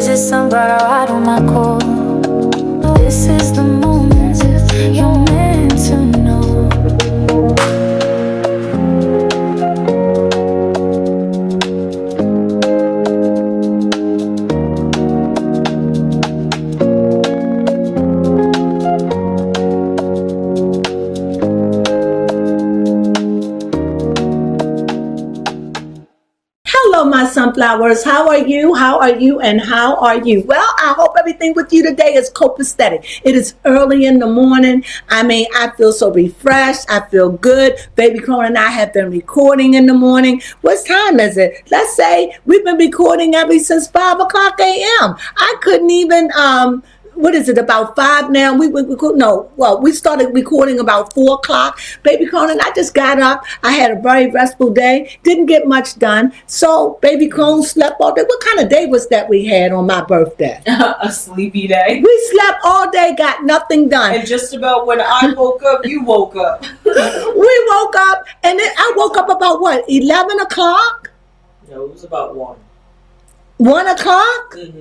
Is it somebody right on my core? This is the moment you're meant to know. Hello, my sunflowers. How are you? How are you? And how are you? Well, I hope everything with you today is copacetic. It is early in the morning. I feel so refreshed. I feel good. Baby Crone and I have been recording in the morning. What time is it? Let's say we've been recording ever since 5 o'clock a.m. I couldn't even, what is it, about 5 now? We started recording about 4 o'clock. Baby Crone and I just got up. I had a very restful day. Didn't get much done. So Baby Crone slept all day. What kind of day was that we had on my birthday? A sleepy day. We slept all day, got nothing done. And just about when I woke up, you woke up. We woke up, and then I woke up about what, 11 o'clock? No, it was about 1. 1 o'clock? Mm-hmm.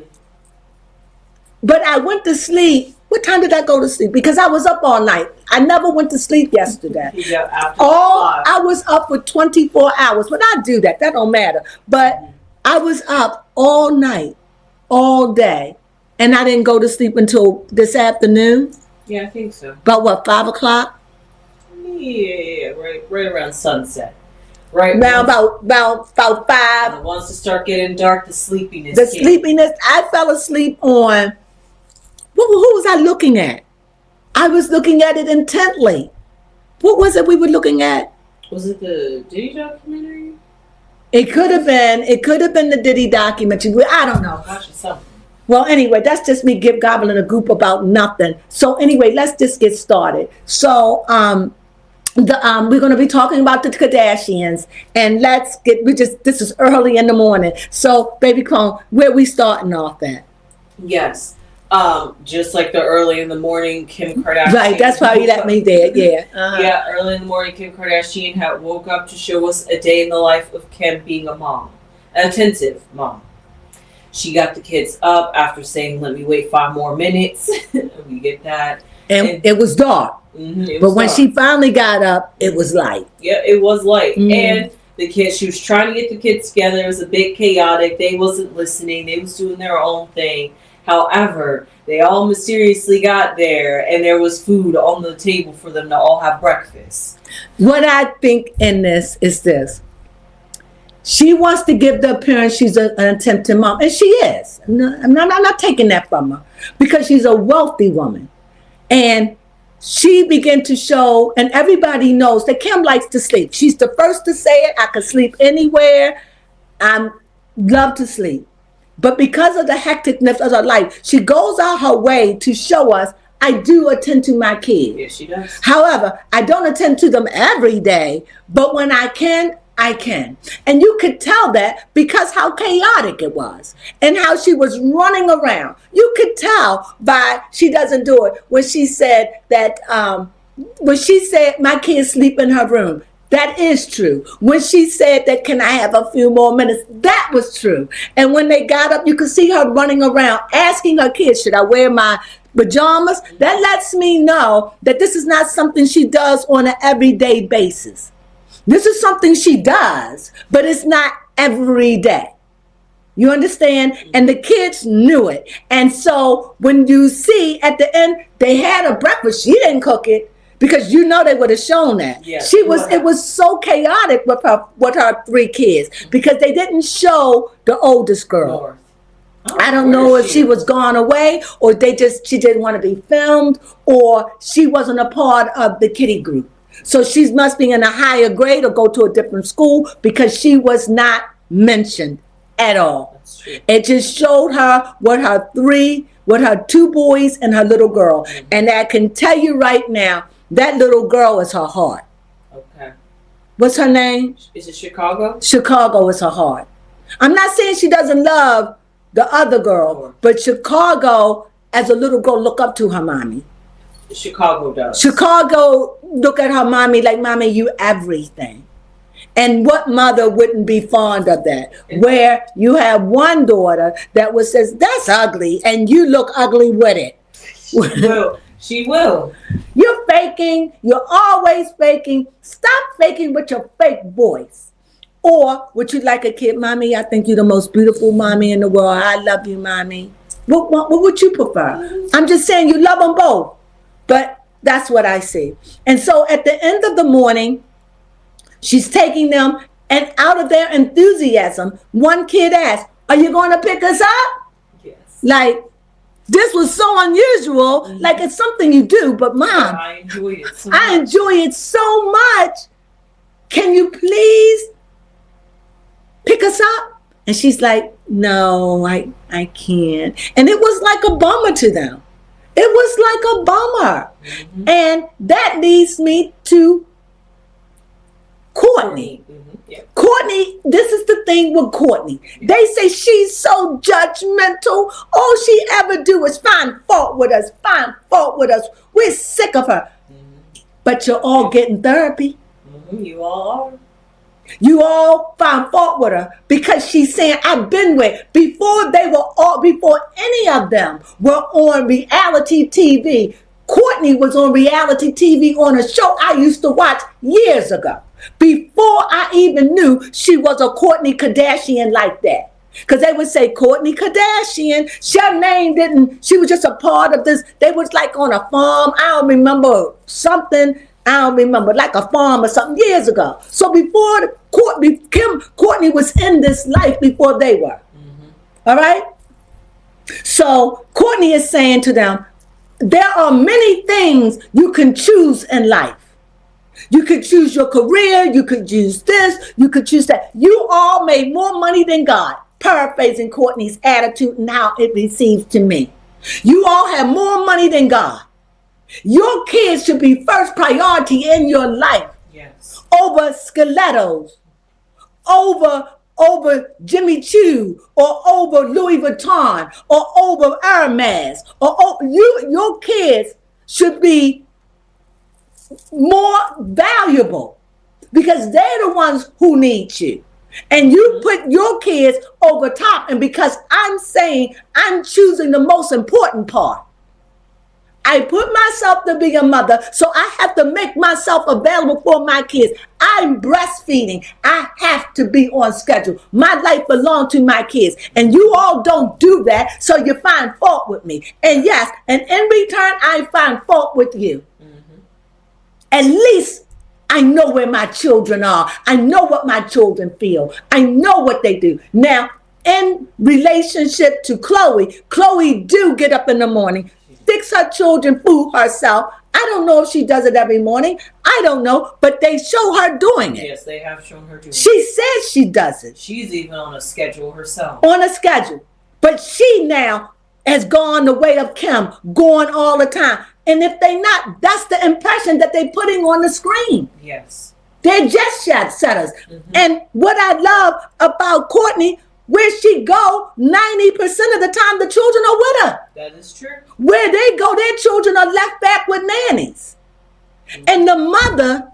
But I went to sleep. What time did I go to sleep? Because I was up all night. I never went to sleep yesterday. Yeah, after 5. I was up for 24 hours. But I do that. That don't matter. But I was up all night, all day. And I didn't go to sleep until this afternoon. Yeah, I think so. About what, 5 o'clock? Yeah, right around sunset. Right Now about 5. And once it start getting dark, the sleepiness. I fell asleep on. Who was I looking at? I was looking at it intently. What was it we were looking at? Was it the Diddy documentary? It could have been the Diddy documentary. I don't know. Watching something. Well, anyway, that's just me gobbling a goop about nothing. So anyway, let's just get started. So we're going to be talking about the Kardashians, and this is early in the morning. So Baby Crone, where we starting off at? Yes. Just like the early in the morning Kim Kardashian. Right, that's why you let me there. Yeah. Uh-huh. Yeah, early in the morning Kim Kardashian had woke up to show us a day in the life of Kim being a mom, an attentive mom. She got the kids up after saying, "Let me wait 5 more minutes." We get that. And it was dark. Mm-hmm, but when she finally got up, it was light. Yeah, it was light. Mm-hmm. And the kids, she was trying to get the kids together. It was a bit chaotic. They wasn't listening. They was doing their own thing. However, they all mysteriously got there, and there was food on the table for them to all have breakfast. What I think in this is this. She wants to give the appearance she's an attempted mom. And she is. I'm not taking that from her. Because she's a wealthy woman. And she began to show, and everybody knows that Kim likes to sleep. She's the first to say it. I could sleep anywhere. I love to sleep. But because of the hecticness of her life, she goes out her way to show us, I do attend to my kids. Yes, she does. However, I don't attend to them every day, but when I can, I can. And you could tell that because how chaotic it was and how she was running around. You could tell by she doesn't do it when she said that, my kids sleep in her room. That is true. When she said that, can I have a few more minutes? That was true. And when they got up, you could see her running around asking her kids, should I wear my pajamas? That lets me know that this is not something she does on an everyday basis. This is something she does, but it's not every day. You understand? And the kids knew it. And so when you see at the end, they had a breakfast. She didn't cook it. Because you know they would have shown that. Yes. It was so chaotic with her 3 kids because they didn't show the oldest girl. I don't know if she was gone away or she didn't want to be filmed or she wasn't a part of the kiddie group. So she must be in a higher grade or go to a different school because she was not mentioned at all. It just showed her with her 2 boys and her little girl. Mm-hmm. And I can tell you right now, that little girl is her heart. Okay. What's her name? Is it Chicago? Chicago is her heart. I'm not saying she doesn't love the other girl, but Chicago, as a little girl, look up to her mommy. Chicago does. Chicago look at her mommy like, mommy, you everything. And what mother wouldn't be fond of that? Where you have one daughter that was says, that's ugly, and you look ugly with it. Well, she will. You're faking. You're always faking. Stop faking with your fake voice. Or would you like a kid? Mommy, I think you're the most beautiful mommy in the world. I love you, mommy. What would you prefer? I'm just saying you love them both. But that's what I see. And so at the end of the morning, she's taking them, and out of their enthusiasm, one kid asked, are you going to pick us up? Yes. Like, this was so unusual. Like, it's something you do, but Mom, I enjoy it so much. I enjoy it so much. Can you please pick us up? And she's like, no, I can't. And it was like a bummer to them. It was like a bummer. Mm-hmm. And that leads me to Kourtney. Mm-hmm. Yeah. Kourtney, this is the thing with Kourtney. They say she's so judgmental. All she ever do is find fault with us, find fault with us. We're sick of her. Mm-hmm. But you're all getting therapy. Mm-hmm. You all are. You all find fault with her because she's saying, I've been with, before any of them were on reality TV. Kourtney was on reality TV on a show I used to watch years ago, before I even knew she was a Kourtney Kardashian like that. Because they would say Kourtney Kardashian, her name she was just a part of this. They was like on a farm. I don't remember something. I don't remember, like a farm or something years ago. So before Kourtney was in this life before they were. Mm-hmm. All right? So Kourtney is saying to them, there are many things you can choose in life. You could choose your career. You could choose this. You could choose that. You all made more money than God. Paraphrasing Kourtney's attitude and how it receives to me. You all have more money than God. Your kids should be first priority in your life. Yes. Over stilettos, over Jimmy Choo, or over Louis Vuitton, or over Hermes, your kids should be more valuable because they're the ones who need you. And you put your kids over top, and because I'm saying I'm choosing the most important part. I put myself to be a mother, so I have to make myself available for my kids. I'm breastfeeding. I have to be on schedule. My life belongs to my kids, and you all don't do that, so you find fault with me. And yes, and in return, I find fault with you. Mm-hmm. At least I know where my children are. I know what my children feel. I know what they do. Now, in relationship to Chloe do get up in the morning, fix her children food herself. I don't know if she does it every morning. I don't know, but they show her doing it. Yes, they have shown her doing it. She says she does it. She's even on a schedule herself. On a schedule. But she now has gone the way of Kim, going all the time. And if they not, that's the impression that they're putting on the screen. Yes. They're just shot setters. Mm-hmm. And what I love about Kourtney, where she go, 90% of the time the children are with her. That is true. Where they go, their children are left back with nannies. Mm-hmm. And the mother,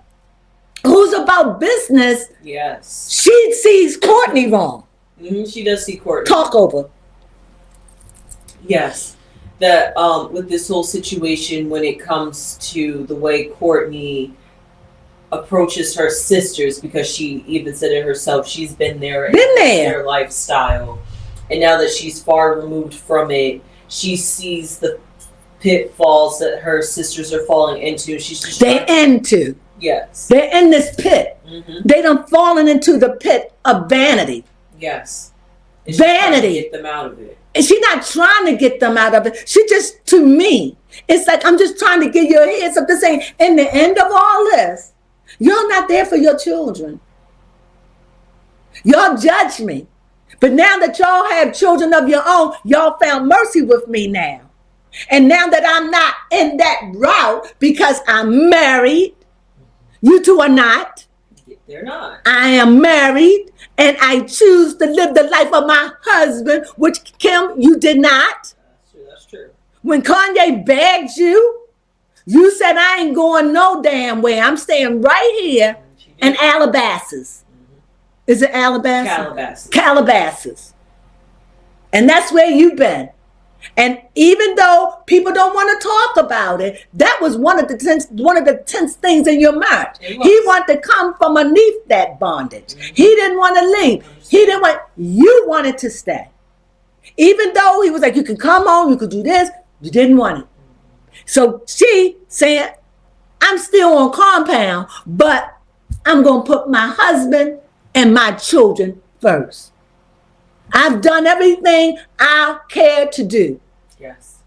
who's about business, yes, she sees Kourtney wrong. Mm-hmm. She does see Kourtney. Talk over. Yes. That with this whole situation, when it comes to the way Kourtney approaches her sisters, because she even said it herself, she's been there in their lifestyle, and now that she's far removed from it, she sees the pitfalls that her sisters are falling into. She's just yes, they're in this pit. Mm-hmm. They done fallen into the pit of vanity. Yes, and vanity. Get them out of it. And she's not trying to get them out of it. She just, to me, it's like, I'm just trying to get your heads up to saying, in the end of all this, you're not there for your children. Y'all judge me. But now that y'all have children of your own, y'all found mercy with me now. And now that I'm not in that route because I'm married, you two are not. They're not. I am married and I choose to live the life of my husband, which Kim, you did not. That's true. When Kanye begged you, you said, I ain't going no damn way. I'm staying right here in Calabasas. Is it Alabama? Calabasas. Calabasas. And that's where you've been. And even though people don't want to talk about it, that was one of the tense things in your marriage. He wanted to come from underneath that bondage. Mm-hmm. He didn't want to leave. You wanted to stay. Even though he was like, you can come home, you could do this, you didn't want it. So she said, I'm still on compound, but I'm going to put my husband and my children first. I've done everything I care to do. Yes.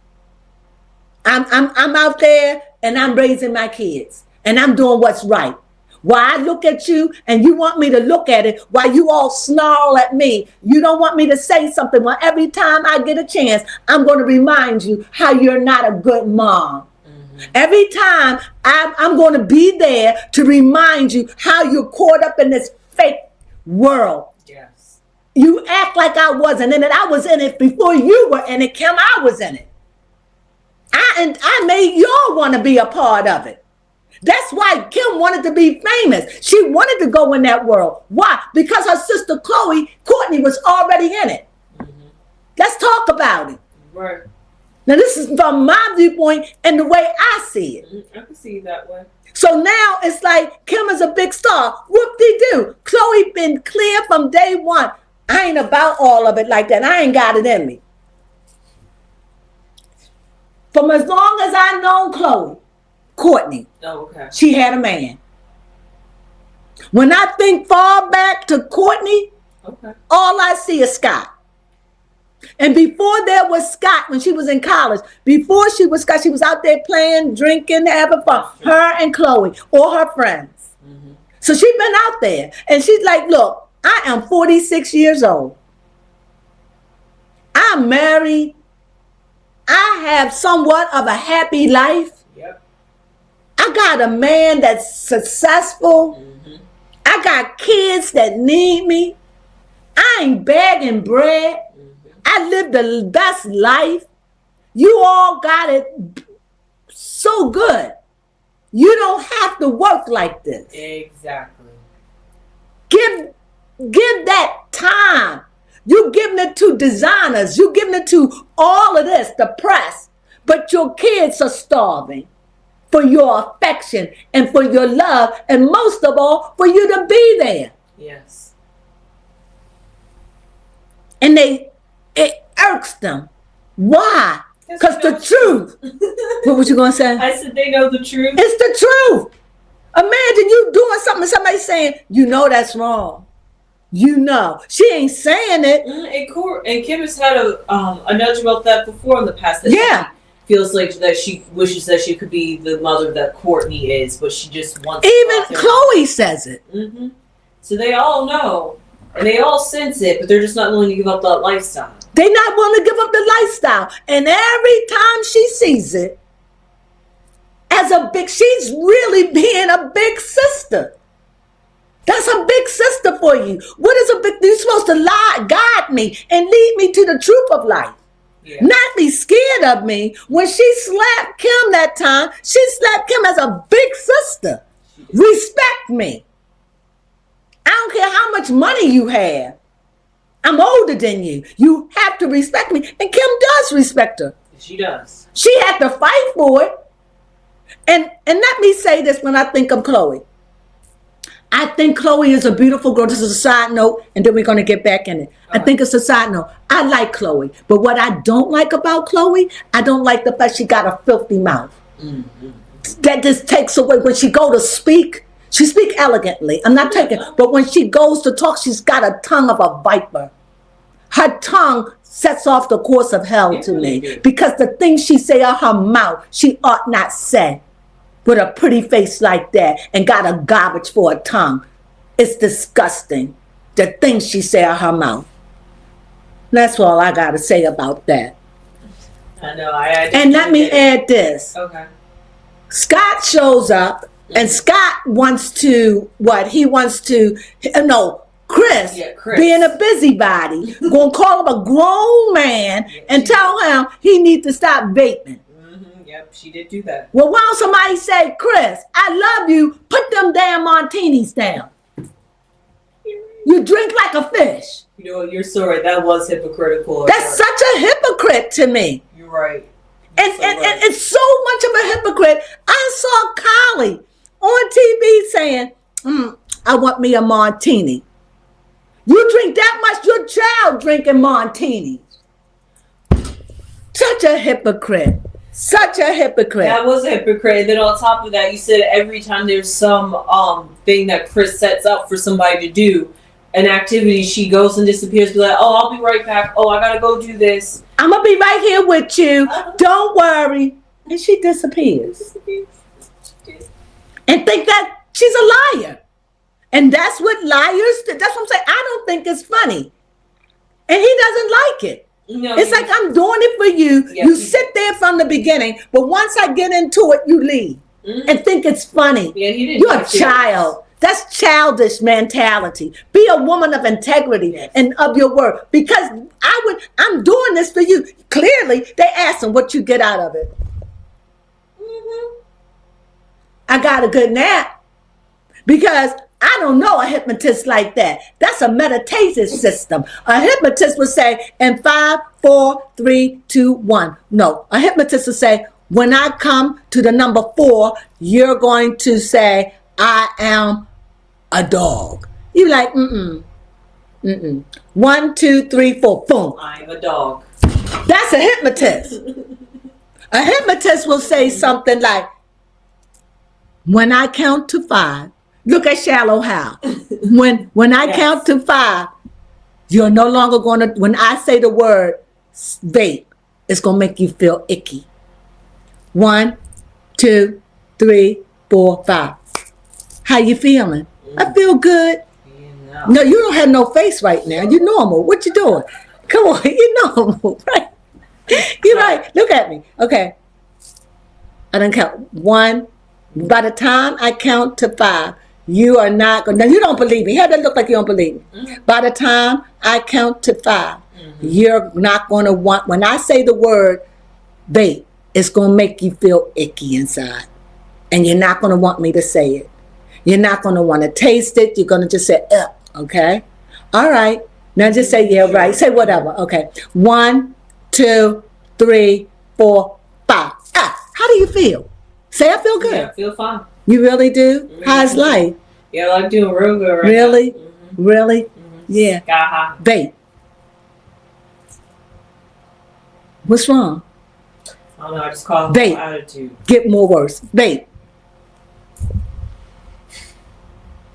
I'm out there and I'm raising my kids and I'm doing what's right. While I look at you and you want me to look at it, while you all snarl at me, you don't want me to say something. Well, every time I get a chance, I'm going to remind you how you're not a good mom. Mm-hmm. Every time I'm going to be there to remind you how you're caught up in this fake world. Yes. You act like I wasn't in it. I was in it before you were in it, Kim. I was in it. I made y'all want to be a part of it. That's why Kim wanted to be famous. She wanted to go in that world. Why? Because her sister Kourtney was already in it. Mm-hmm. Let's talk about it. Right. Now, this is from my viewpoint and the way I see it. Mm-hmm. I can see it that way. So now it's like Kim is a big star. Whoop-de-doo. Khloe been clear from day one. I ain't about all of it like that. I ain't got it in me. From as long as I known Kourtney, she had a man. When I think far back to Kourtney, all I see is Scott. And before there was Scott, when she was in college, before she was Scott, she was out there playing, drinking, having fun. Her and Khloe, or her friends. Mm-hmm. So she's been out there. And she's like, look, I am 46 years old. I'm married. I have somewhat of a happy life. Yep. I got a man that's successful. Mm-hmm. I got kids that need me. I ain't begging bread. Mm-hmm. I live the best life. You all got it so good. You don't have to work like this. Exactly. Give that time. You giving it to designers. You giving it to all of this, the press. But your kids are starving for your affection and for your love. And most of all, for you to be there. Yes. And it irks them. Why? Because the truth. What was you going to say? I said they know the truth. It's the truth. Imagine you doing something, somebody saying, you know that's wrong. You know. She ain't saying it. And Kim has had a nudge about that before in the past. That she feels like that she wishes that she could be the mother that Kourtney is, but she just wants even Khloe says it. Mm-hmm. So they all know. And they all sense it, but they're just not willing to give up that lifestyle. They're not willing to give up the lifestyle. And every time she sees it, she's really being a big sister. That's a big sister for you. What is you're supposed to guide me and lead me to the truth of life. Yeah. Not be scared of me. When she slapped Kim that time, she slapped Kim as a big sister. Respect me. I don't care how much money you have. I'm older than you. You have to respect me. And Kim does respect her. She does. She had to fight for it. And let me say this when I think of Khloe. I think Khloe is a beautiful girl. This is a side note, and then we're going to get back in it. I think it's a side note. I like Khloe. But what I don't like about Khloe, I don't like the fact she got a filthy mouth. Mm-hmm. That just takes away. When she go to speak, she speak elegantly. I'm not taking, but when she goes to talk, she's got a tongue of a viper. Her tongue sets off the course of hell to me. Because the things she say out her mouth, she ought not say. With a pretty face like that and got a garbage for a tongue. It's disgusting. The things she say out her mouth. That's all I got to say about that. I know. And let me add this. Okay. Scott shows up and Scott wants to, Chris, being a busybody, going to call him a grown man and tell him he needs to stop vaping. Yep, she did do that. Well, why don't somebody say, Chris, I love you, put them damn martinis down. You You drink like a fish. You know what? You're so right. That was hypocritical. That's such a hypocrite to me. You're right. And it's so much of a hypocrite. I saw Kylie on TV saying, I want me a martini. You drink that much, your child drinking martinis. Such a hypocrite. Such a hypocrite. That was a hypocrite. And then on top of that, you said every time there's some thing that Chris sets up for somebody to do, an activity, she goes and disappears. Be like, oh, I'll be right back. Oh, I gotta go do this. I'm gonna be right here with you. Don't worry. And she disappears. And think that she's a liar. And that's what liars do. That's what I'm saying. I don't think it's funny. And he doesn't like it. No, it's like, I'm doing it for you. Yes, you sit there from the beginning, but once I get into it, you leave and think it's funny. Yeah, he didn't. You're a child. That's childish mentality. Be a woman of integrity and of your word. Because I'm doing this for you. Clearly, they asked him what you get out of it. I got a good nap. Because I don't know a hypnotist like that. That's a meditative system. A hypnotist would say, in 5, 4, 3, 2, 1. No, a hypnotist would say, when I come to the number 4, you're going to say, I am a dog. You're like, 1, 2, 3, 4, boom. I'm a dog. That's a hypnotist. A hypnotist will say something like, when I count to 5, look at Shallow Hal. When I count to 5, you're no longer going to, when I say the word vape, it's going to make you feel icky. 1, 2, 3, 4, 5. How you feeling? I feel good. No, you don't have no face right now. You're normal. What you doing? Come on, you're normal, right? You're right. Look at me. Okay. I don't count. 1. By the time I count to 5, you are not going to, now you don't believe me. How does that look like you don't believe me? By the time I count to 5, you're not going to want, when I say the word vape, it's going to make you feel icky inside. And you're not going to want me to say it. You're not going to want to taste it. You're going to just say, okay? All right. Now just say, yeah, right. Say whatever. Okay. 1, 2, 3, 4, 5. How do you feel? Say, I feel good. Yeah, I feel fine. You really do? How's life? Yeah, I like doing real good right Really? now. Really? Yeah. Sky high. Vape. What's wrong? I don't know, I just call it Vape. attitude. Get more worse. Vape.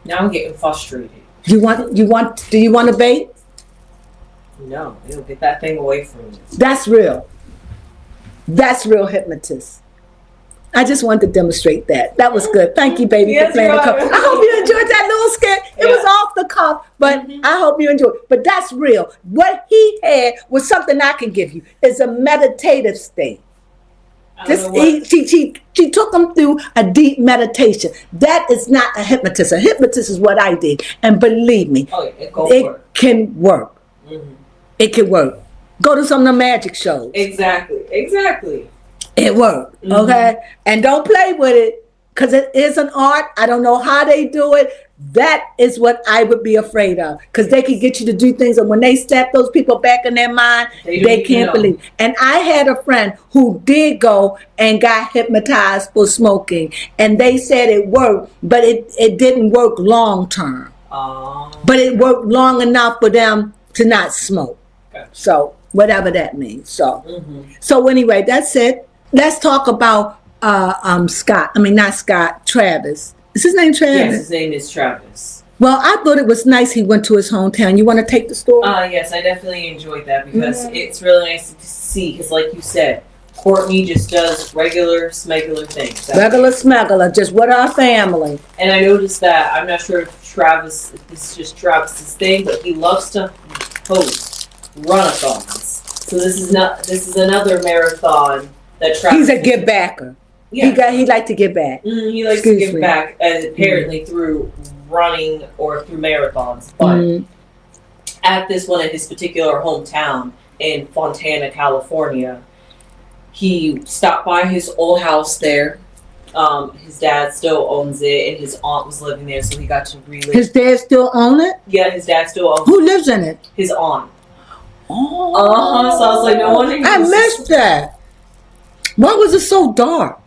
Now I'm getting frustrated. Do you want a vape? No, it'll get that thing away from me. That's real. That's real hypnotist. I just wanted to demonstrate that. That was good. Thank you, baby, for playing the cup. I hope you enjoyed that little skit. It was off the cuff, but I hope you enjoyed it. But that's real. What he had was something I can give you. It's a meditative state. She took him through a deep meditation. That is not a hypnotist. A hypnotist is what I did. And believe me, it can work. It can work. Go to some of the magic shows. Exactly. It worked, okay? And don't play with it, because it is an art. I don't know how they do it. That is what I would be afraid of, because they could get you to do things, and when they step those people back in their mind, they can't believe. And I had a friend who did go and got hypnotized for smoking, and they said it worked, but it didn't work long term. But it worked long enough for them to not smoke. Okay. So whatever that means. So anyway, that's it. Let's talk about Travis. Is his name Travis? Yes, his name is Travis. Well, I thought it was nice he went to his hometown. You want to take the story? Yes, I definitely enjoyed that, because it's really nice to see, because like you said, Kourtney just does regular smuggler things. Regular smuggler, just with our family. And I noticed that, I'm not sure if this is just Travis's thing, but he loves to host run-a-thons. So this is another marathon that Travis. He's a give backer. Yeah. He liked to give back. He likes to give back, apparently through running or through marathons. But at this one, at his particular hometown in Fontana, California, he stopped by his old house there, His dad still owns it, and his aunt was living there, so he got to relive. His dad still own it? Yeah, his dad still owns Who lives in it? his aunt. Oh. So I was like, no wonder. I missed that. Why was it so dark?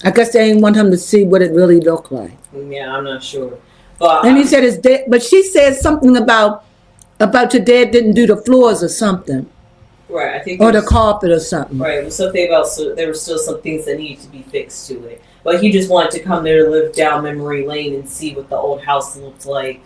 I guess they didn't want him to see what it really looked like. Yeah, I'm not sure. But And he said his dad, but she said something about your dad didn't do the floors or something. right, I think Or the carpet or something. right, it was something about there were still some things that needed to be fixed to it. But he just wanted to come there to live down memory lane and see what the old house looked like,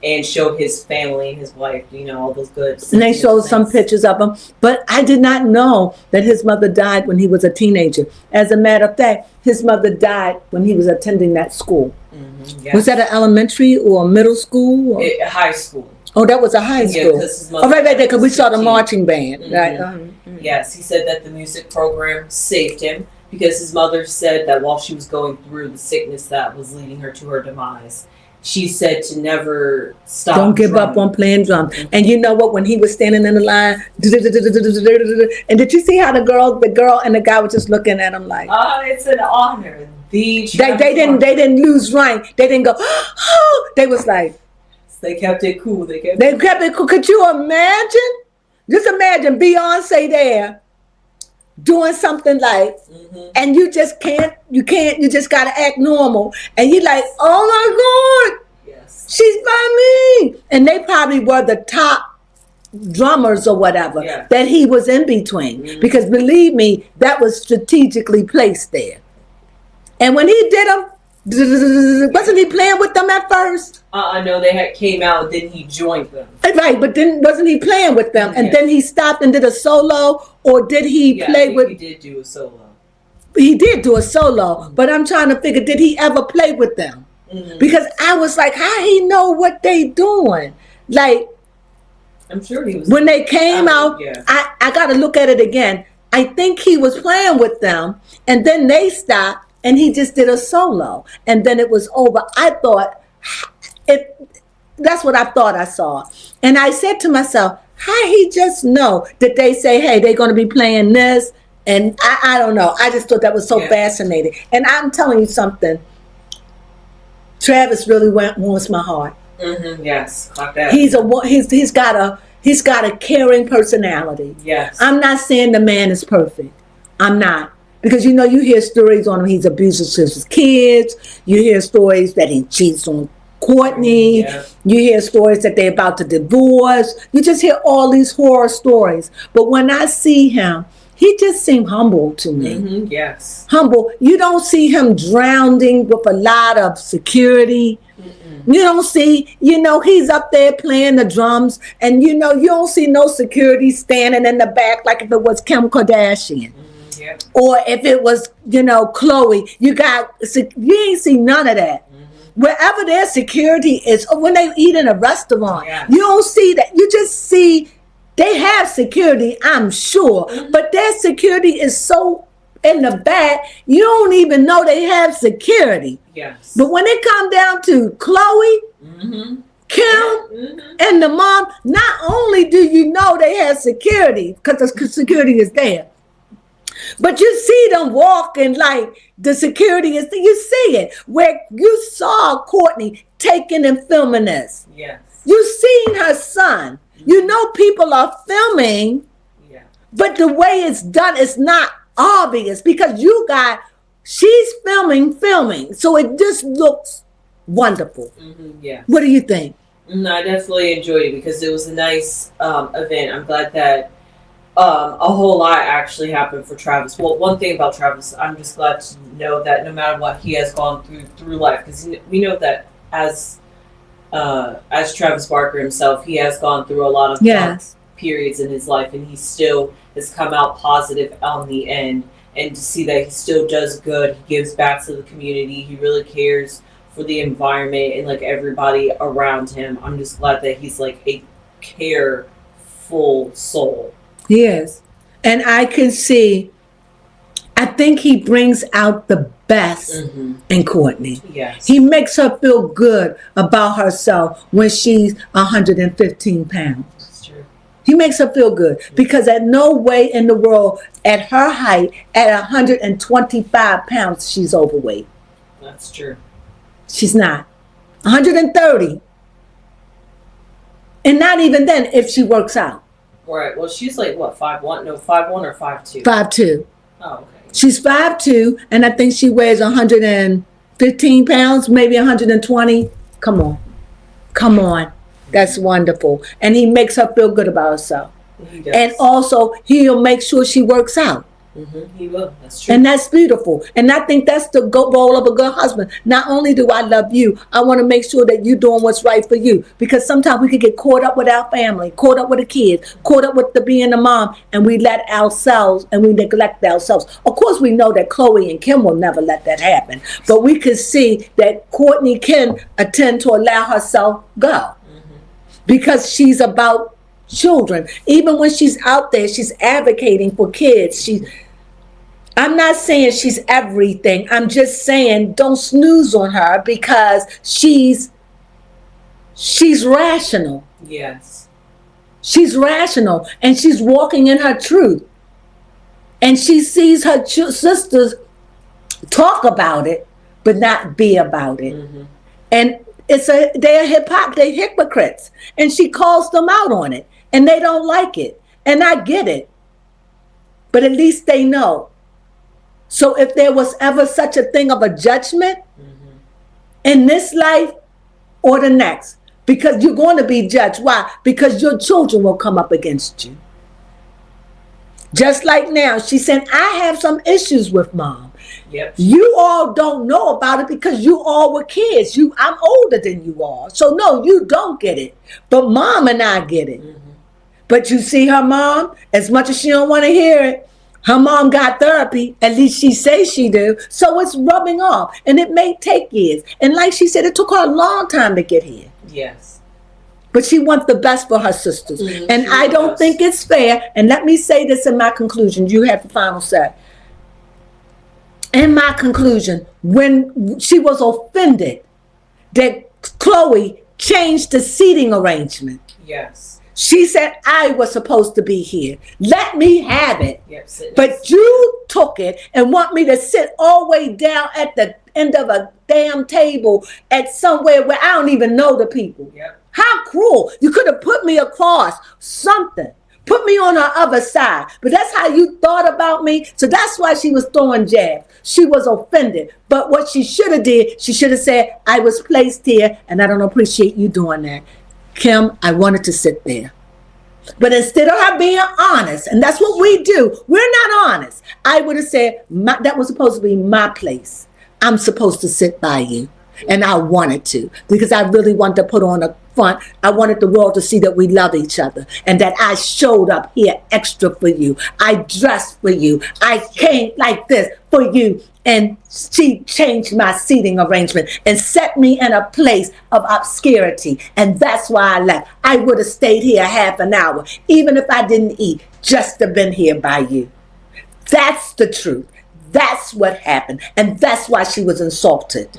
and show his family and his wife, all those good. And they showed some pictures of him. But I did not know that his mother died when he was a teenager. As a matter of fact, his mother died when he was attending that school. Mm-hmm, yes. Was that an elementary or a middle school? Or? High school. Oh, that was a high school. Because his mother. Oh, right, because we saw the marching band. Mm-hmm. Right. Yes, he said that the music program saved him because his mother said that while she was going through the sickness that was leading her to her demise, she said to never stop. Don't give up on playing drums. Mm-hmm. And you know what? When he was standing in the line, and did you see how the girl and the guy were just looking at him like, it's an honor. They didn't lose rank. They didn't go, oh, they was like, they kept it cool. They kept it cool. Could you imagine? Just imagine Beyonce there doing something like, and you just you just gotta act normal. And you're like, oh my God, yes, she's by me. And they probably were the top drummers or whatever that he was in between. Because believe me, that was strategically placed there. And when he did them, wasn't he playing with them at first? No, they had came out and then he joined them. Right, but then wasn't he playing with them? And then he stopped and did a solo, or did he play with? He did do a solo. He did do a solo, but I'm trying to figure, did he ever play with them? Because I was like, how he know what they doing? Like, I'm sure he was. When they came out, I got to look at it again. I think he was playing with them, and then they stopped. And he just did a solo, and then it was over. I thought that's what I thought I saw. And I said to myself, how he just know that they say, hey, they're going to be playing this? And I don't know. I just thought that was so fascinating. And I'm telling you something. Travis really wants my heart. Yes, like that. He's got a caring personality. Yes. I'm not saying the man is perfect. I'm not. Because, you hear stories on him. He's abusive to his kids. You hear stories that he cheats on Kourtney. Yeah. You hear stories that they're about to divorce. You just hear all these horror stories. But when I see him, he just seemed humble to me. Yes. Humble. You don't see him drowning with a lot of security. You don't see, he's up there playing the drums. And, you don't see no security standing in the back like if it was Kim Kardashian. Or if it was, Chloe, you ain't see none of that. Wherever their security is, or when they eat in a restaurant, you don't see that. You just see they have security, I'm sure, but their security is so in the back, you don't even know they have security. Yes. But when it comes down to Chloe, Kim, and the mom, not only do you know they have security, because the security is there, but you see them walking like the security is there. You see it. Where you saw Kourtney taking and filming this. Yes. You seen her son. You know people are filming, but the way it's done is not obvious because she's filming. So it just looks wonderful. Yeah. What do you think? No, I definitely enjoyed it because it was a nice event. I'm glad that a whole lot actually happened for Travis. Well, one thing about Travis, I'm just glad to know that no matter what he has gone through life, because we know that as Travis Barker himself, he has gone through a lot of periods in his life, and he still has come out positive on the end. And to see that he still does good, he gives back to the community, he really cares for the environment and like everybody around him. I'm just glad that he's like a careful soul. Yes. And I can see, I think he brings out the best in Kourtney. Yes. He makes her feel good about herself when she's 115 pounds. That's true. He makes her feel good because at no way in the world, at her height, at 125 pounds, she's overweight. That's true. She's not. 130. And not even then if she works out. Right. Well, she's like, what, 5'1"? No, 5'1" or 5'2"? 5'2". Oh, okay. She's 5'2", and I think she weighs 115 pounds, maybe 120. Come on. Come on. That's wonderful. And he makes her feel good about herself. He does. And also, he'll make sure she works out. He will. That's true. And that's beautiful. And I think that's the role of a good husband. Not only do I love you, I want to make sure that you're doing what's right for you. Because sometimes we could get caught up with our family, caught up with the kids, caught up with the being a mom, and we let ourselves and we neglect ourselves. Of course, we know that Chloe and Kim will never let that happen. But we can see that Kourtney can attend to allow herself go. Because she's about children. Even when she's out there, she's advocating for kids. I'm not saying she's everything. I'm just saying don't snooze on her because she's rational. Yes. She's rational and she's walking in her truth. And she sees her sisters talk about it, but not be about it. And they're hypocrites. And she calls them out on it. And they don't like it. And I get it. But at least they know. So if there was ever such a thing of a judgment in this life or the next, because you're going to be judged. Why? Because your children will come up against you. Just like now, she said, I have some issues with mom. Yep. You all don't know about it because you all were kids. I'm older than you are. So no, you don't get it. But mom and I get it. But you see her mom, as much as she don't want to hear it, her mom got therapy, at least she says she do, so it's rubbing off. And it may take years. And like she said, it took her a long time to get here. Yes. But she wants the best for her sisters. And I don't think it's fair. And let me say this in my conclusion. You have the final say. In my conclusion, when she was offended that Chloe changed the seating arrangement. Yes. She said, I was supposed to be here. Let me have it. Yep, but you took it and want me to sit all the way down at the end of a damn table at somewhere where I don't even know the people. Yep. How cruel. You could have put me across something. Put me on her other side. But that's how you thought about me. So that's why she was throwing jabs. She was offended. But what she should have did, she should have said, I was placed here and I don't appreciate you doing that. Kim, I wanted to sit there. But instead of her being honest, and that's what we do, we're not honest. I would have said, that was supposed to be my place. I'm supposed to sit by you. And I wanted to, because I really wanted to put on a front. I wanted the world to see that we love each other and that I showed up here extra for you. I dressed for you. I came like this for you. And she changed my seating arrangement and set me in a place of obscurity. And that's why I left. I would have stayed here half an hour, even if I didn't eat, just to been here by you. That's the truth. That's what happened. And that's why she was insulted.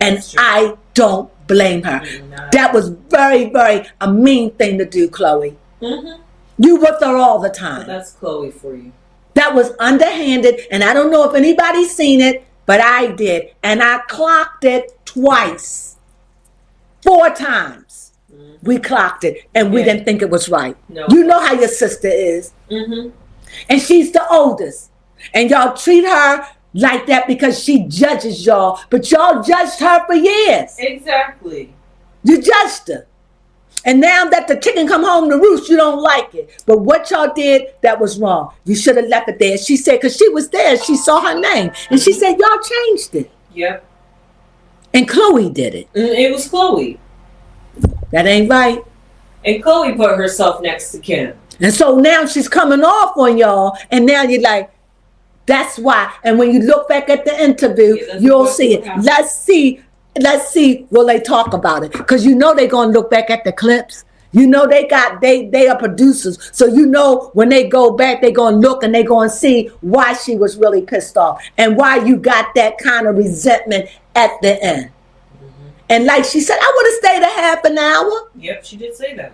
And I don't blame her. That was very, very a mean thing to do, Chloe. You with her all the time. Well, that's Chloe for you. That was underhanded, and I don't know if anybody's seen it, but I did. And I clocked it twice. 4 times. We clocked it, and we didn't think it was right. No. You know how your sister is. And she's the oldest. And y'all treat her like that because she judges y'all. But y'all judged her for years. Exactly. You judged her. And now that the chicken come home to roost, you don't like it. But what y'all did, that was wrong. You should have left it there. She said, because she was there, she saw her name. And she said, y'all changed it. Yep. And Chloe did it. It was Chloe. That ain't right. And Chloe put herself next to Kim. And so now she's coming off on y'all. And now you're like, that's why. And when you look back at the interview, you'll see it. Let's see will they talk about it, because you know they're going to look back at the clips. You know they are producers, so you know when they go back they're going to look and they're going to see why she was really pissed off and why you got that kind of resentment at the end. And like she said, I would have stayed a half an hour. Yep, she did say that.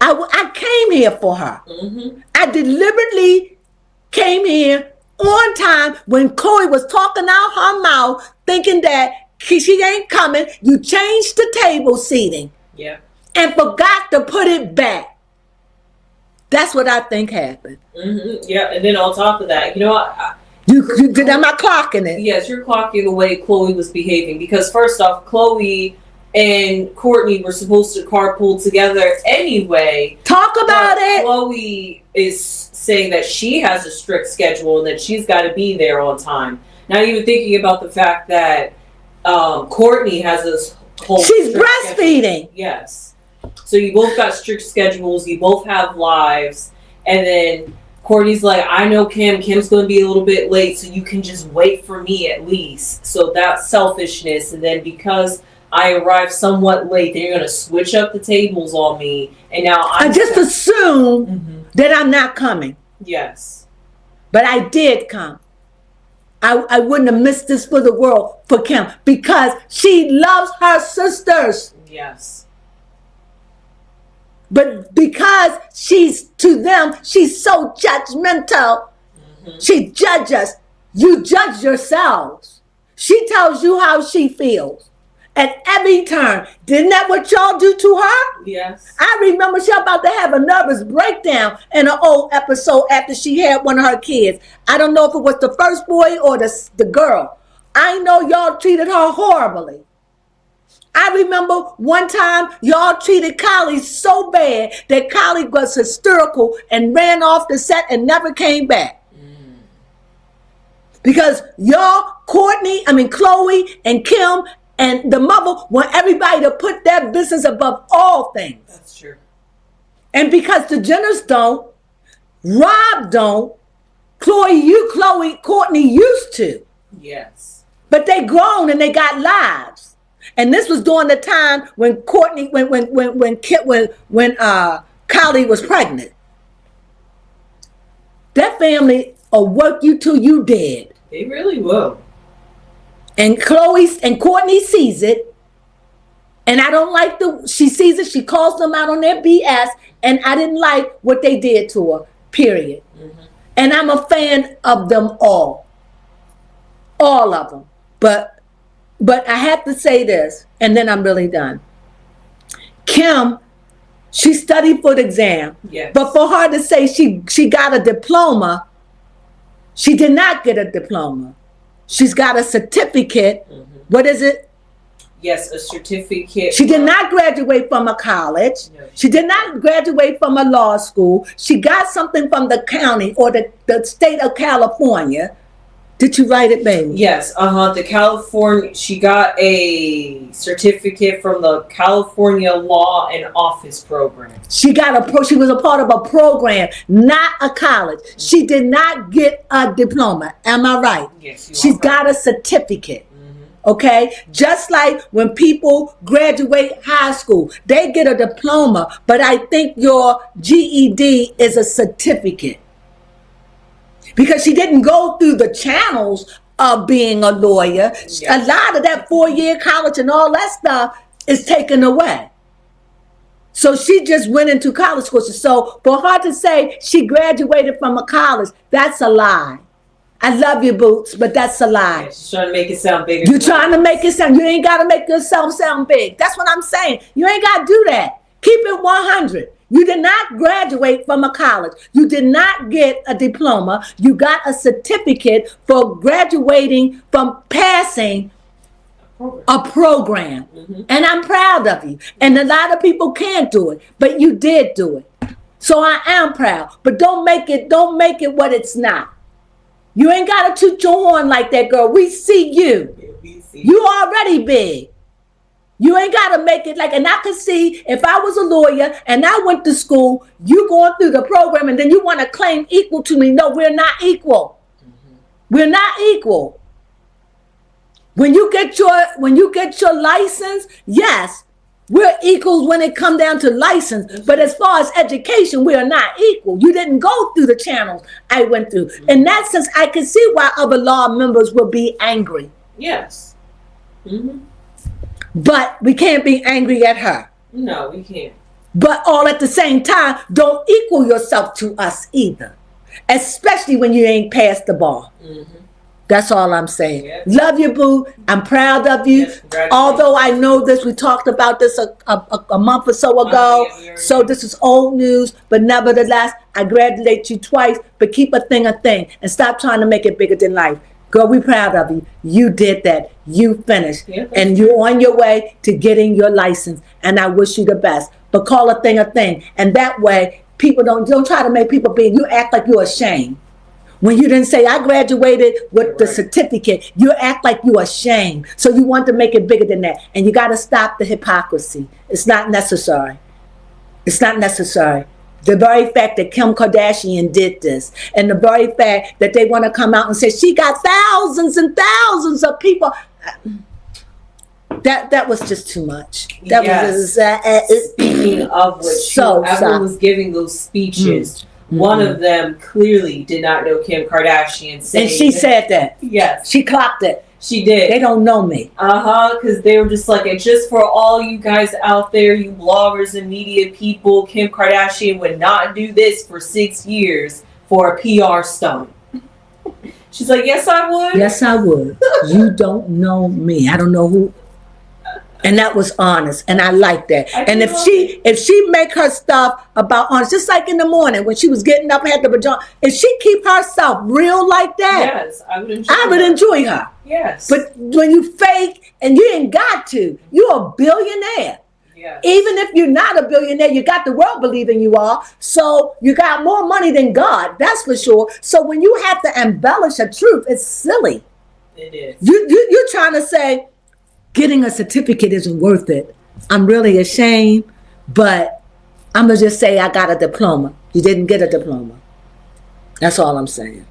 I came here for her. I deliberately came here on time when Chloe was talking out her mouth thinking that she ain't coming. You changed the table seating. Yeah. And forgot to put it back. That's what I think happened. Yeah, and then on top of that, you know what? You did. Am I clocking it? Yes, you're clocking the way Chloe was behaving, because first off, Chloe and Kourtney were supposed to carpool together anyway. Talk about it. Chloe is saying that she has a strict schedule and that she's got to be there on time. Not even thinking about the fact that Kourtney has this whole. She's breastfeeding. Schedule. Yes. So you both got strict schedules. You both have lives, and then Kourtney's like, I know Kim's going to be a little bit late, so you can just wait for me at least. So that's selfishness. And then because I arrived somewhat late, they're going to switch up the tables on me. And now I just assume that I'm not coming. Yes. But I did come. I wouldn't have missed this for the world for Kim, because she loves her sisters. Yes. But because she's to them, she's so judgmental. She judges. You judge yourselves. She tells you how she feels at every turn. Didn't that what y'all do to her? Yes. I remember she about to have a nervous breakdown in an old episode after she had one of her kids. I don't know if it was the first boy or the girl. I know y'all treated her horribly. I remember one time y'all treated Kylie so bad that Kylie was hysterical and ran off the set and never came back. Because y'all, Chloe and Kim and the mother want everybody to put their business above all things. That's true. And because the Jenners don't, Rob don't, Kourtney used to. Yes. But they grown and they got lives. And this was during the time when Kourtney, when Kylie was pregnant. That family will work you till you dead. They really will. And Kourtney sees it. And I don't like she sees it. She calls them out on their BS. And I didn't like what they did to her, period. And I'm a fan of them all. All of them. But I have to say this, and then I'm really done. Kim, she studied for the exam. Yes. But for her to say she got a diploma, she did not get a diploma. She's got a certificate. What is it? Yes, a certificate. She did not graduate from a college. No. She did not graduate from a law school. She got something from the county or the state of California. Did you write it, baby? Yes, she got a certificate from the California Law and Office Program. She was a part of a program, not a college. She did not get a diploma. Am I right? Yes, She's got a certificate. Okay? Just like when people graduate high school, they get a diploma, but I think your GED is a certificate. Because she didn't go through the channels of being a lawyer. Yes. A lot of that 4-year college and all that stuff is taken away. So she just went into college courses. So for her to say she graduated from a college, that's a lie. I love you, Boots, but that's a lie. Yeah, she's trying to make it sound bigger. You're trying to make it sound, you ain't got to make yourself sound big. That's what I'm saying. You ain't got to do that. Keep it 100. You did not graduate from a college. You did not get a diploma. You got a certificate for graduating from passing a program. And I'm proud of you. And a lot of people can't do it, but you did do it. So I am proud. But don't make it what it's not. You ain't got to toot your horn like that, girl. We see you. Yeah, we see you already big. You ain't got to make it and I could see if I was a lawyer and I went to school, you going through the program and then you want to claim equal to me. No, we're not equal. We're not equal. When you get your license, yes, we're equals when it come down to license. But as far as education, we are not equal. You didn't go through the channels I went through. In that sense, I can see why other law members would be angry. Yes. But we can't be angry at her. No, we can't. But all at the same time, don't equal yourself to us either. Especially when you ain't passed the bar. That's all I'm saying. Yeah. Love you, boo. I'm proud of you. Yes, congratulations. Although I know this, we talked about this a month or so ago. Yeah. So this is old news, but nevertheless, I congratulate you twice. But keep a thing and stop trying to make it bigger than life. Girl, we proud of you. You did that. You finished. Yeah, and you're on your way to getting your license. And I wish you the best. But call a thing. And that way, people don't try to make people you act like you're ashamed. When you didn't say, I graduated with the certificate, you act like you're ashamed. So you want to make it bigger than that. And you got to stop the hypocrisy. It's not necessary. It's not necessary. The very fact that Kim Kardashian did this, and the very fact that they want to come out and say she got thousands and thousands of people, that was just too much. That was speaking of which, whoever was giving those speeches. One of them clearly did not know Kim Kardashian. And she said that. Yes. She clocked it. She did. They don't know me. Because they were just like, and just for all you guys out there, you bloggers and media people, Kim Kardashian would not do this for 6 years for a PR stunt. She's like, yes, I would. Yes, I would. You don't know me. I don't know who. And that was honest, and I like that. And if she make her stuff about honest, just like in the morning when she was getting up, had the pajama, if she keep herself real like that, yes, I would enjoy her. Yes. But when you fake and you ain't got to, you're a billionaire. Yes. Even if you're not a billionaire, you got the world believing you are. So you got more money than God, that's for sure. So when you have to embellish a truth, it's silly. It is. You're trying to say, getting a certificate isn't worth it. I'm really ashamed, but I'm going to just say I got a diploma. You didn't get a diploma. That's all I'm saying.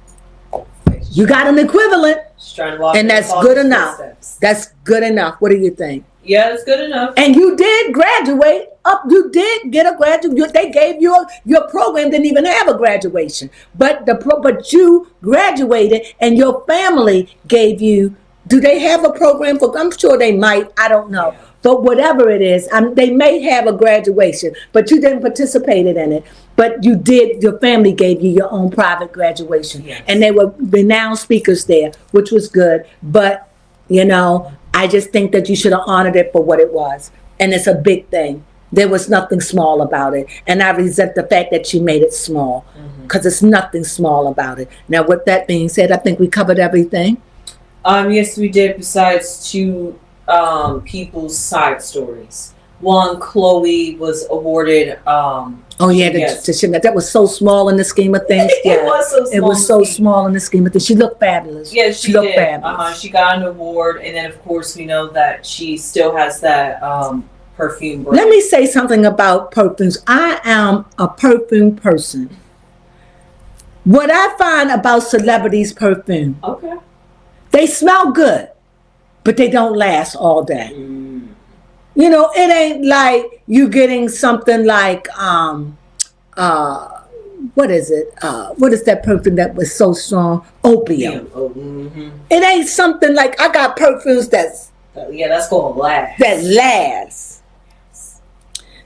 You got an equivalent, and that's good enough. That's good enough. What do you think? Yeah, it's good enough. And you did graduate. You did get a graduate. They gave you your program didn't even have a graduation, but you graduated, and your family gave you. Do they have a program for? I'm sure they might. I don't know. Yeah. But whatever it is, they may have a graduation, but you didn't participate in it. But you did. Your family gave you your own private graduation, yes. And they were renowned speakers there, which was good. But I just think that you should have honored it for what it was, and it's a big thing. There was nothing small about it, and I resent the fact that she made it small, because it's nothing small about it. Now, with that being said, I think we covered everything. Yes, we did. Besides two people's side stories. One, Chloe was awarded. That was so small in the scheme of things. It was so small. It was so small in the scheme of things. She looked fabulous. Yes, she looked fabulous. She got an award, and then of course we know that she still has that perfume brand. Let me say something about perfumes. I am a perfume person. What I find about celebrities' perfume. Okay. They smell good, but they don't last all day. It ain't like you getting something like, what is it? What is that perfume that was so strong? Opium. It ain't something like, I got perfumes that's going to last. That lasts.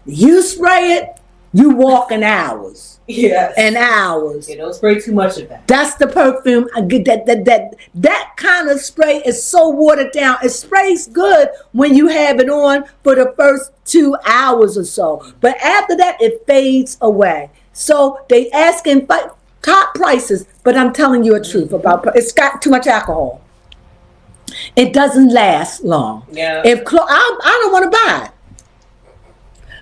You spray it, you walk in hours. Yes. And hours. Don't spray too much of that. That's the perfume. That kind of spray is so watered down. It sprays good when you have it on for the first 2 hours or so. But after that, it fades away. So they asking top prices, but I'm telling you a truth about it's got too much alcohol. It doesn't last long. Yeah. I don't want to buy it.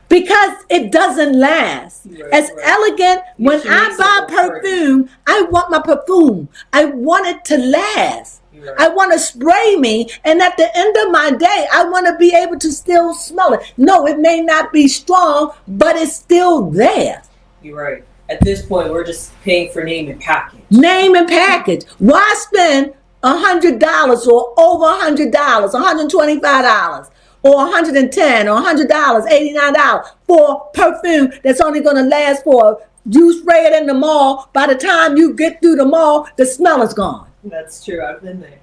Because it doesn't last. Right. Elegant, when I buy perfume, I want my perfume. I want it to last. Right. I want to spray me, and at the end of my day, I want to be able to still smell it. No, it may not be strong, but it's still there. You're right. At this point, we're just paying for name and package. Name and package. Why spend $100 or over $100, $125? Or $110 or $100, $89 for perfume that's only going to last for, you spray it in the mall, by the time you get through the mall, the smell is gone. That's true. I've been there.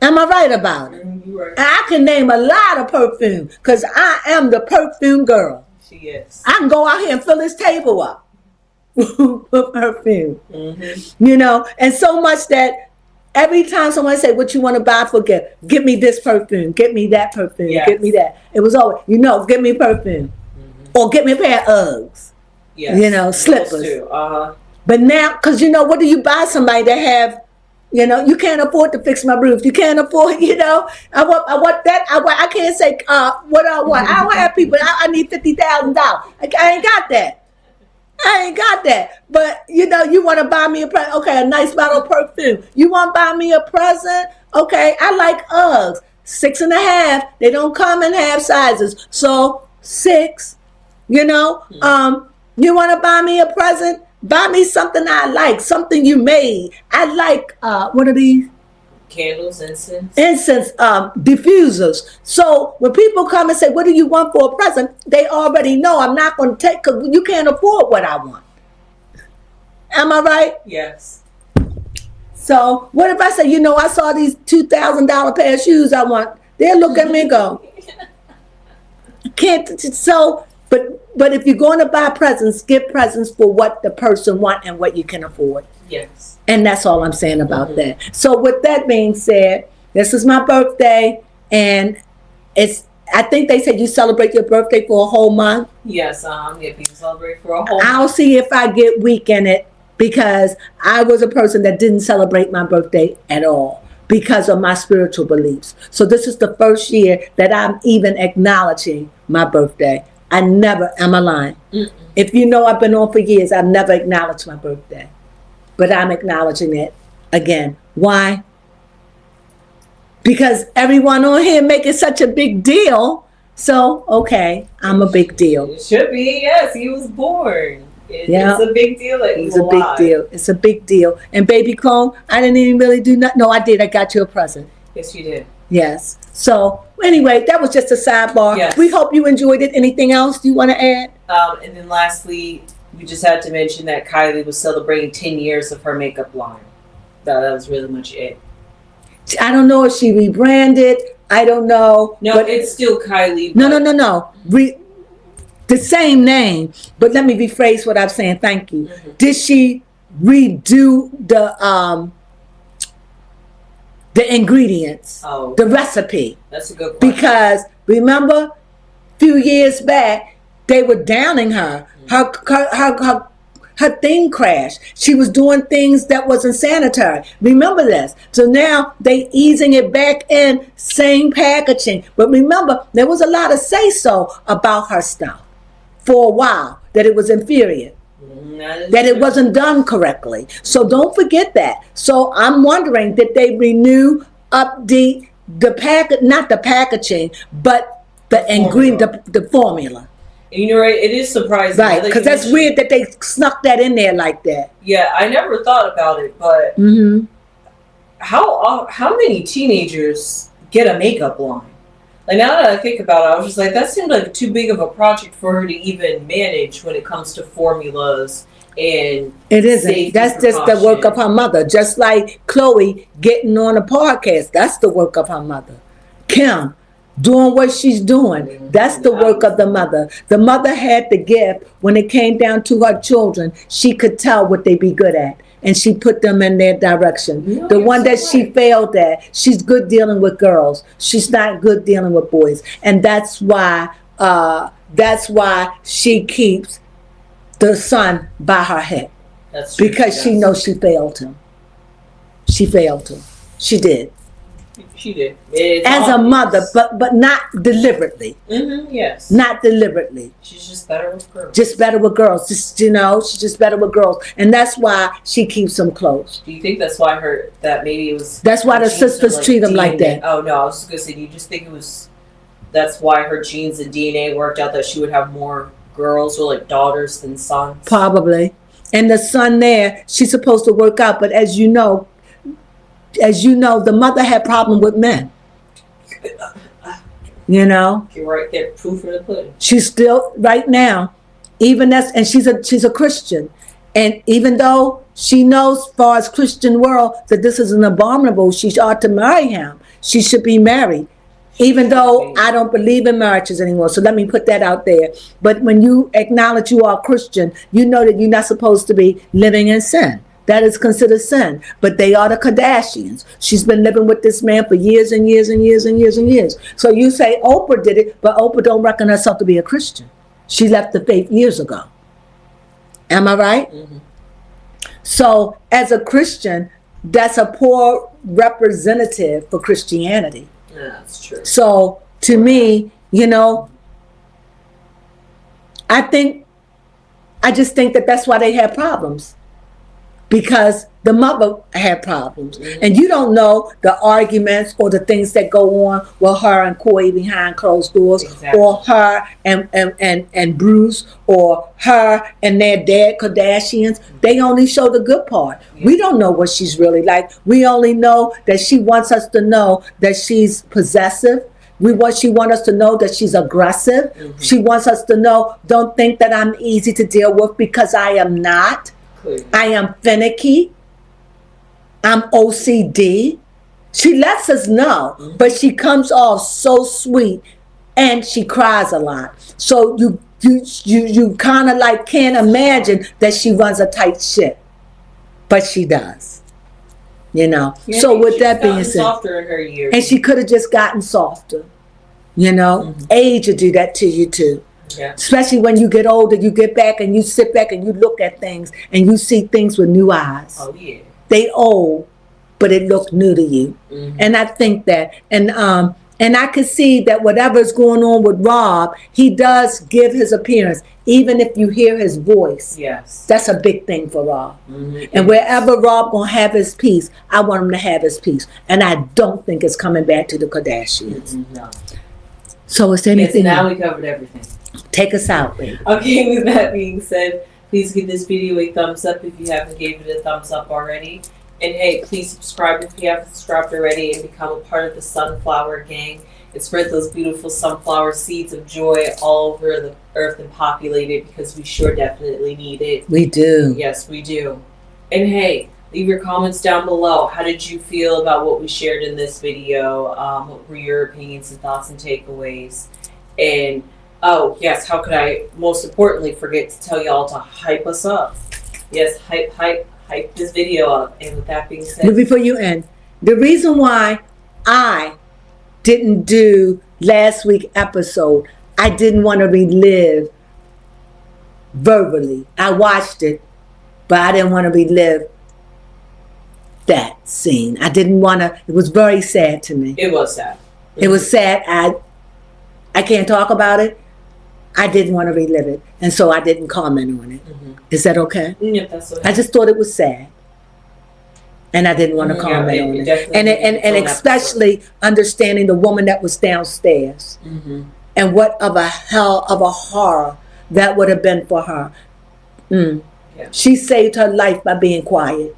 Am I right about it? You're right. I can name a lot of perfume because I am the perfume girl. She is. I can go out here and fill this table up with perfume. Mm-hmm. And so much that every time someone say, what you want to buy for gift? Get me this perfume. Get me that perfume. Yes. Get me that. It was always, get me perfume. Or get me a pair of Uggs. Yes. Slippers. Too. But now, because what do you buy somebody that have, you can't afford to fix my roof. You can't afford, I want that. I can't say what I want. I don't have people. I need $50,000. I ain't got that. But you want to buy me a present. Okay, a nice bottle of perfume. You want to buy me a present? Okay, I like Uggs. 6.5. They don't come in half sizes. So 6. You want to buy me a present? Buy me something I like, something you made. I like what are these? Candles, incense. Diffusers. So when people come and say, what do you want for a present? They already know I'm not going to take, because you can't afford what I want. Am I right? Yes. So what if I say, I saw these $2,000 pair of shoes I want. They'll look at me and go, can't. So, but if you're going to buy presents, give presents for what the person wants and what you can afford. Yes. And that's all I'm saying about that. So with that being said, this is my birthday, and I think they said you celebrate your birthday for a whole month. Yes, people celebrate for a whole month. I'll see if I get weak in it, because I was a person that didn't celebrate my birthday at all because of my spiritual beliefs. So this is the first year that I'm even acknowledging my birthday. I never am lying. If I've been on for years, I've never acknowledged my birthday. But I'm acknowledging it again. Why? Because everyone on here making such a big deal. So, okay, I'm a big deal. It should be, yes. He was born. It's a big deal. It's a big deal. It's a big deal. And baby Crone, I didn't even really do nothing. No, I did. I got you a present. Yes, you did. Yes. So, anyway, that was just a sidebar. Yes. We hope you enjoyed it. Anything else you want to add? And then lastly, we just had to mention that Kylie was celebrating 10 years of her makeup line. That was really much it. I don't know if she rebranded. I don't know. No, but it's still Kylie. No. The same name. But let me rephrase what I'm saying. Thank you. Did she redo the ingredients? The recipe? That's a good question. Because remember, a few years back, they were downing her. Her thing crashed. She was doing things that wasn't sanitary. Remember this. So now they easing it back in, same packaging. But remember, there was a lot of say-so about her stuff for a while, that it was inferior, that it wasn't done correctly. So don't forget that. So I'm wondering, did they renew, update not the packaging, but the ingredient, the formula? Right, it is surprising. Right, because that's weird that they snuck that in there like that. Yeah, I never thought about it, but how many teenagers get a makeup line? Like, now that I think about it, I was just like, that seemed like too big of a project for her to even manage when it comes to formulas and it isn't. That's just the work of her mother. Just like Chloe getting on a podcast, that's the work of her mother. Kim doing what she's doing, that's the work of the mother. The mother had the gift. When it came down to her children, she could tell what they be good at, and she put them in their direction. The one that she failed at, she's good dealing with girls. She's not good dealing with boys, and that's why she keeps the son by her head. That's true, because she knows she failed him. She failed him. She did. She did. As a mother, but not deliberately. Yes. Not deliberately. She's just better with girls. Just better with girls. She's just better with girls. And that's why she keeps them close. Do you think that's why maybe it was... That's why the sisters treat them like that. Oh, no, I was just going to say, do you just think that's why her genes and DNA worked out that she would have more girls or like daughters than sons? Probably. And the son there, she's supposed to work out, but as you know, the mother had problem with men. You're right there, proof of the pudding. She's still right now, and she's a Christian, and even though she knows, as far as Christian world, that this is an abominable, she ought to marry him. She should be married, even though I don't believe in marriages anymore. So let me put that out there. But when you acknowledge you are a Christian, you know that you're not supposed to be living in sin. that is considered sin. But they are the Kardashians. She's been living with this man for years and years and years and years and years. So you say Oprah did it, but Oprah don't reckon herself to be a Christian. She left the faith years ago. Am I right? Mm-hmm. So as a Christian, that's a poor representative for Christianity. Yeah, that's true. So to me, you know, I just think that that's why they had problems. Because the mother had problems. Mm-hmm. And you don't know the arguments or the things that go on with her and Corey behind closed doors. Exactly. Or her and Bruce, or her and their dad Kardashians. Mm-hmm. They only show the good part. Yeah. We don't know what she's really like. We only know that she wants us to know that she's possessive. She wants us to know that she's aggressive. Mm-hmm. She wants us to know, don't think that I'm easy to deal with, because I am not. Clearly. I am finicky. I'm OCD. She lets us know, mm-hmm. but she comes off so sweet, and she cries a lot. So you kind of like can't imagine that she runs a tight ship, but she does. You know. Yeah, so with that being said, softer in her years. And she could have just gotten softer. You know, mm-hmm. Age will do that to you too. Yeah. Especially when you get older, you get back and you sit back and you look at things and you see things with new eyes. Oh yeah. They old, but it looked new to you. Mm-hmm. And I think that, and I could see that whatever's going on with Rob, he does give his appearance. Even if you hear his voice, yes, that's a big thing for Rob. Mm-hmm. And wherever Rob gonna have his peace, I want him to have his peace. And I don't think it's coming back to the Kardashians. Mm-hmm. No. So is there anything? Yes, now we covered everything. Take us out, baby. Okay, with that being said, please give this video a thumbs up if you haven't gave it a thumbs up already. And hey, please subscribe if you haven't subscribed already, and become a part of the Sunflower Gang. And spread those beautiful sunflower seeds of joy all over the earth and populate it, because we sure definitely need it. We do. Yes, we do. And hey, leave your comments down below. How did you feel about what we shared in this video? What were your opinions and thoughts and takeaways? And oh yes, how could I most importantly forget to tell y'all to hype us up? Yes, hype this video up. And with that being said, before you end, the reason why I didn't do last week's episode, I didn't want to relive verbally. I watched it, but I didn't want to relive that scene. I didn't want to. It was very sad to me. It was sad. Mm-hmm. It was sad. I can't talk about it. I didn't want to relive it, and so I didn't comment on it. Mm-hmm. Is that okay? Yeah, that's okay. I just thought it was sad, and I didn't want to comment on it. And especially understanding the woman that was downstairs, mm-hmm. and what of a hell of a horror that would have been for her. Yeah. She saved her life by being quiet.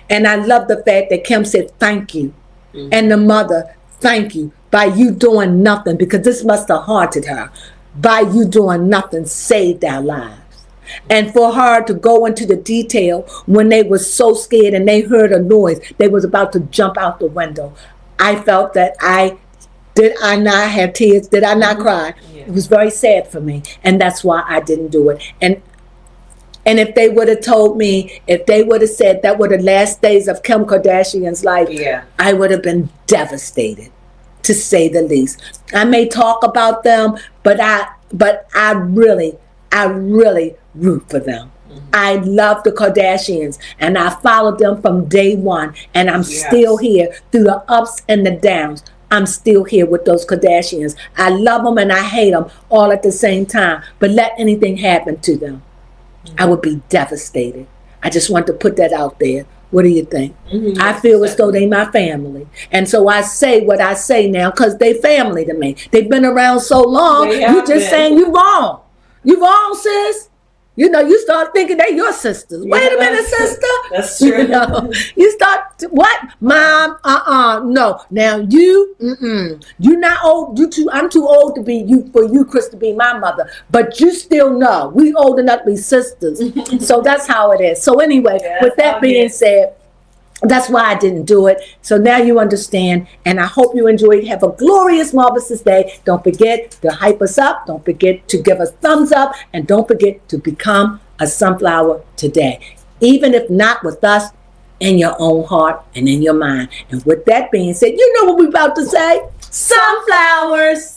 And I love the fact that Kim said thank you. Mm-hmm. And the mother, thank you, by you doing nothing, because this must have haunted her. By you doing nothing saved our lives. And for her to go into the detail when they were so scared and they heard a noise, they was about to jump out the window. I felt that did I not have tears? Did I not cry? Yeah. It was very sad for me. And that's why I didn't do it. And if they would have told me, if they would have said that were the last days of Kim Kardashian's life, yeah, I would have been devastated, to say the least. I may talk about them, but I really root for them. Mm-hmm. I love the Kardashians, and I followed them from day one, and I'm still here through the ups and the downs. I'm still here with those Kardashians. I love them and I hate them all at the same time, but let anything happen to them, mm-hmm. I would be devastated. I just want to put that out there. What do you think? Mm-hmm, I feel as though they my family. And so I say what I say now because they family to me. They've been around so long. You just saying you wrong. You wrong, sis. You know, you start thinking they your sisters. Wait a minute, sister. That's true. You know, you start, what? Mom, no. Now you're not old. I'm too old to be you, for you, Chris, to be my mother. But you still know. We old enough to be sisters. So that's how it is. So anyway, with that being said, that's why I didn't do it. So now you understand, and I hope you enjoyed. Have a glorious, marvelous day. Don't forget to hype us up. Don't forget to give us thumbs up, and don't forget to become a sunflower today. even if not with us, in your own heart and in your mind. And with that being said, you know what we're about to say? Sunflowers.